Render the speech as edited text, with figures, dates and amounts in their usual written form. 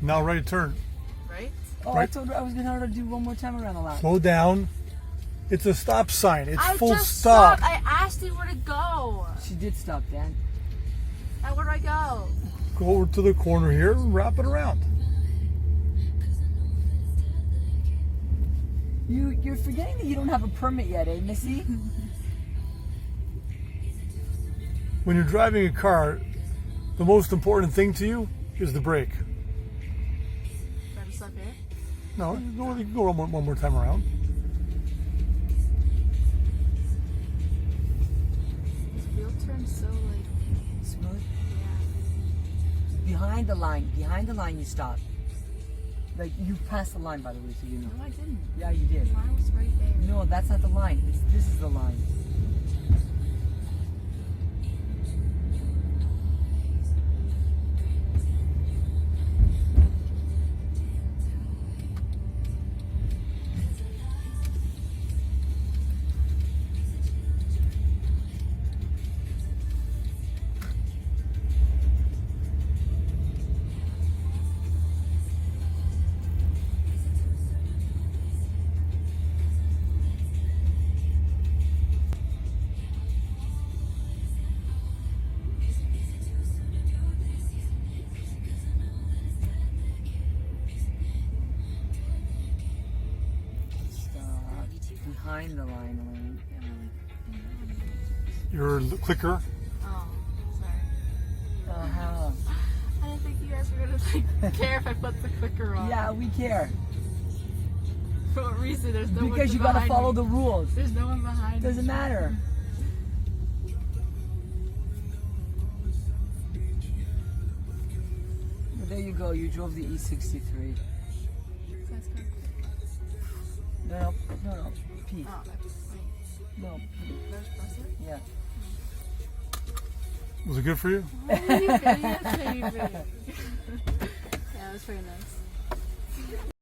Now right turn. Right? Oh, Right. I told her I was going to have her do one more time around the lap. Slow down. It's a stop sign. It's full just stop. stopped. I asked you where to go. She did stop, Dan. Now where do I go? Go over to the corner here and wrap it around. You're forgetting that you don't have a permit yet, eh, Missy? When you're driving a car, the most important thing to you is the brake. Do I have to stop here? No, you can go one more time around. This wheel turns so like Smooth. yeah. Behind the line you stop. Like, you passed the line, by the way, so you know. No, I didn't. Yeah, you did. Mine was right there. No, that's not the line. This is the line. Behind the line, Elaine. Your clicker. Oh, sorry. Uh-huh. I didn't think you guys were gonna like care if I put the clicker on. Yeah, we care. For what reason? There's no one Because you gotta behind follow me. the rules. There's no one behind me. Doesn't matter. Well, there you go. You drove the E63. That's good. No. Pete. Oh, that's wait. No. There's press it? Yeah. Was it good for you? Oh, you idiot, baby. Yeah, it was pretty nice.